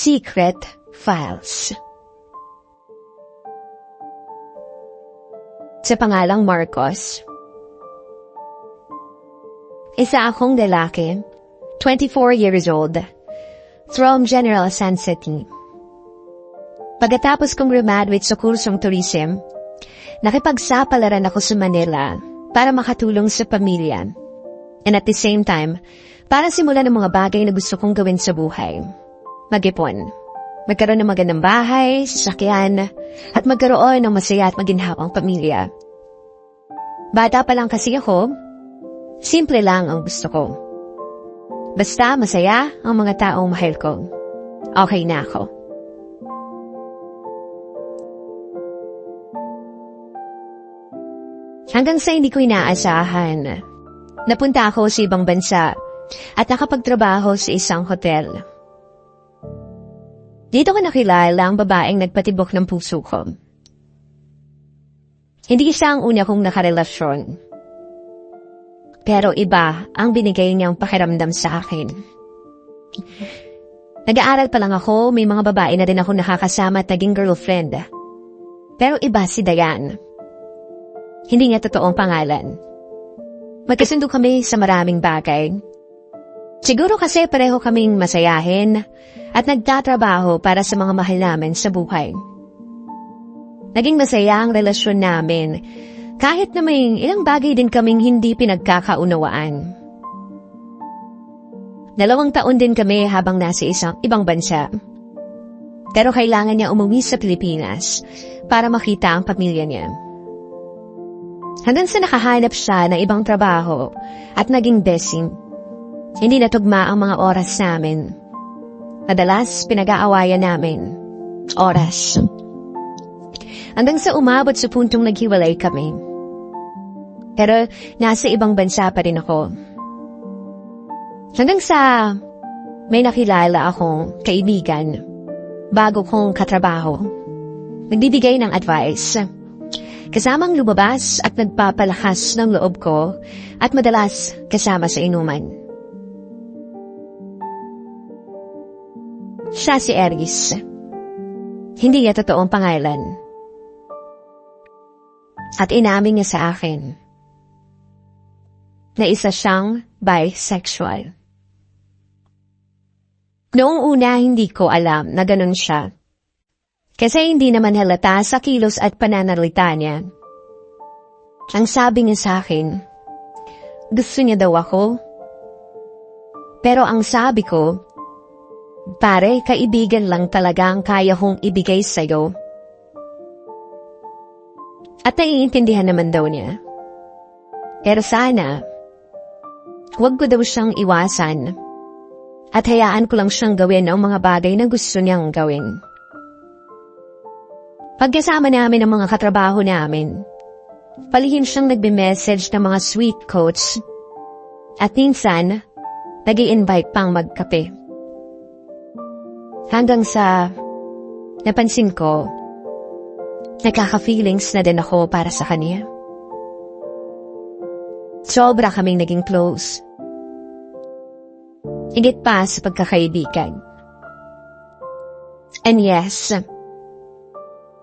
Secret Files. Sa pangalang Marcos. Isa akong lalaki, 24 years old, from General San City. Pagkatapos kong graduate sa kursong tourism, nakipagsapalaran ako sa Manila para makatulong sa pamilya. And at the same time, para simulan ng mga bagay na gusto kong gawin sa buhay. Mag-ipon, magkaroon ng magandang bahay, sasakyan, at magkaroon ng masaya at maginhawang pamilya. Bata pa lang kasi ako, simple lang ang gusto ko. Basta masaya ang mga taong mahal ko. Okay na ako. Hanggang sa hindi ko inaasahan, napunta ako sa ibang bansa at nakapagtrabaho sa isang hotel. Dito ko nakilala ang babaeng nagpatibok ng puso ko. Hindi siya ang una kong nakarelasyon. Pero iba ang binigay niyang pakiramdam sa akin. Nag-aaral pa lang ako, may mga babae na rin ako nakakasama at naging girlfriend. Pero iba si Dayan. Hindi niya totoong pangalan. Magkasundo kami sa maraming bagay. Siguro kasi pareho kaming masayahin at nagtatrabaho para sa mga mahal namin sa buhay. Naging masaya ang relasyon namin kahit na may ilang bagay din kaming hindi pinagkakaunawaan. 2 taon din kami habang nasa ibang bansa. Pero kailangan niya umuwi sa Pilipinas para makita ang pamilya niya. Hanggang sa nakahanap siya ng ibang trabaho at naging busy. Hindi natugma ang mga oras namin. Madalas pinag-aawayan namin. Oras. Hanggang sa umabot sa puntong naghiwalay kami. Pero nasa ibang bansa pa rin ako. Hanggang sa may nakilala akong kaibigan bago kong katrabaho. Nagbibigay ng advice. Kasamang lumabas at nagpapalakas ng loob ko at madalas kasama sa inuman. Siya si Aris. Hindi niya totoong pangalan. At inamin niya sa akin na isa siyang bisexual. Noong una hindi ko alam na ganun siya. Kasi hindi naman halata sa kilos at pananalita niya. Ang sabi niya sa akin, gusto niya daw ako. Pero ang sabi ko, pare, kaibigan lang talaga ang kaya kong ibigay sa'yo. At naiintindihan naman daw niya. Pero sana, huwag ko daw siyang iwasan. At hayaan ko lang siyang gawin ang mga bagay na gusto niyang gawin. Pagkasama namin ang mga katrabaho namin, palihim siyang nagbe-message ng mga sweet quotes. At minsan, nag-i-invite pang magkape. Hanggang sa napansin ko, nagkaka-feelings na din ako para sa kanya. Sobra kaming naging close. Higit pa sa pagkakaibigan. And yes,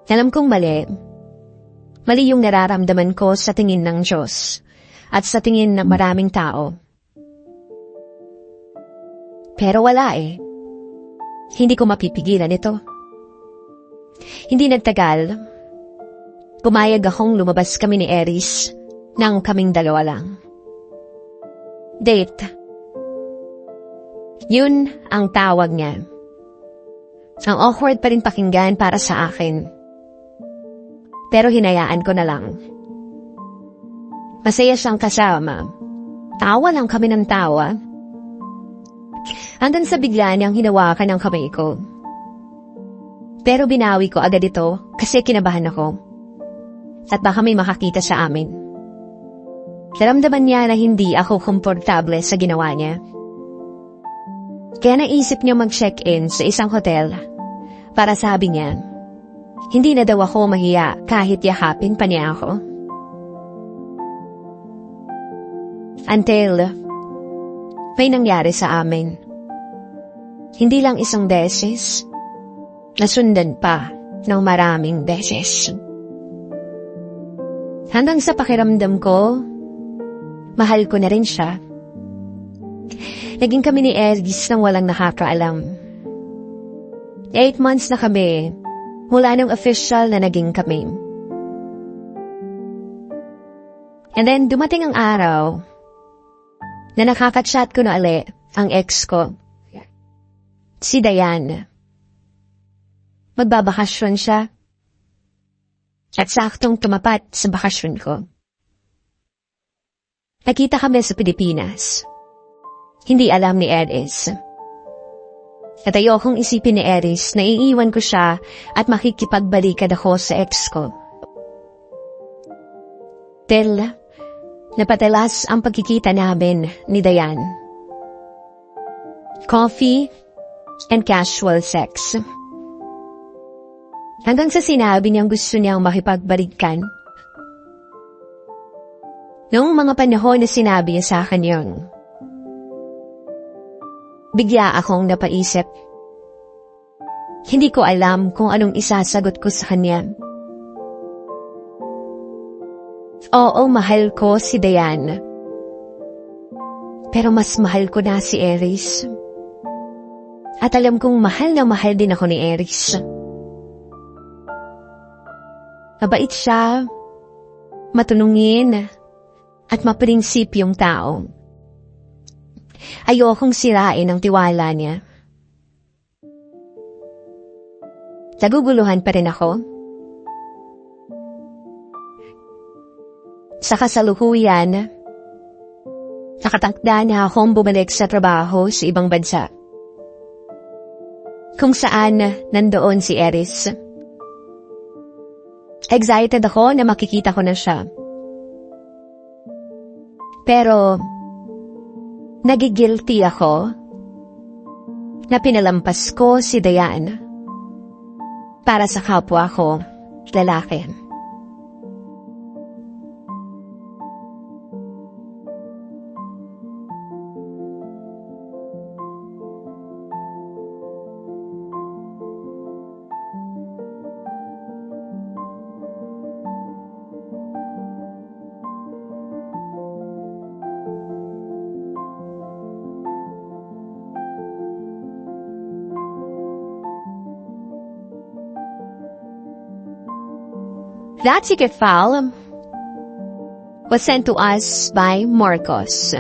alam kong mali. Mali yung nararamdaman ko sa tingin ng Diyos at sa tingin ng maraming tao. Pero wala eh. Hindi ko mapipigilan ito. Hindi nagtagal, pumayag akong lumabas kami ni Aris nang kaming dalawa lang. Date. Yun ang tawag niya. Ang awkward pa rin pakinggan para sa akin. Pero hinayaan ko na lang. Masaya siyang kasama. Tawa lang kami ng tawa. Hanggang sa bigla niyang hinawakan ang kamay ko. Pero binawi ko agad ito kasi kinabahan ako. At baka may makakita sa amin. Naramdaman niya na hindi ako komportable sa ginawa niya. Kaya naisip niya mag-check-in sa isang hotel para sabi niya, hindi na daw ako mahiya kahit yakapin pa niya ako. Until may nangyari sa amin. Hindi lang isang beses, nasundan pa ng maraming beses. Hanggang sa pakiramdam ko, mahal ko na rin siya. Naging kami ni Aries nang walang nakakaalam. 8 months na kami mula nung official na naging kami. And then dumating ang araw na nakaka-chat ko na ulit ang ex ko, si Diane. Magbabakasyon siya. At saktong tumapat sa bakasyon ko. Nakita kami sa Pilipinas. Hindi alam ni Aries. At ayokong isipin ni Aries na iiwan ko siya at makikipagbalikan ako sa ex ko. Till napatalas ang pagkikita namin ni Diane. Coffee and casual sex. Hanggang sa sinabi niyang gusto niyang makipagbalikan. Noong mga panahon na sinabi niya sa akin yun, bigla akong napaisip. Hindi ko alam kung anong isasagot ko sa kanya. Oo, mahal ko si Diane. Pero mas mahal ko na si Aries. At alam kong mahal na mahal din ako ni Aries. Mabait siya, matunungin, at maprinsipyong tao. Ayokong sirain ang tiwala niya. Naguguluhan pa rin ako. Sa kasalukuyan, nakatakda na akong bumalik sa trabaho sa ibang bansa. Kung saan nandoon si Aries. Excited ako na makikita ko na siya. Pero, nagigilty ako na pinalampas ko si Diane para sa kapwa ko, lalaki. That ticket file was sent to us by Marcos.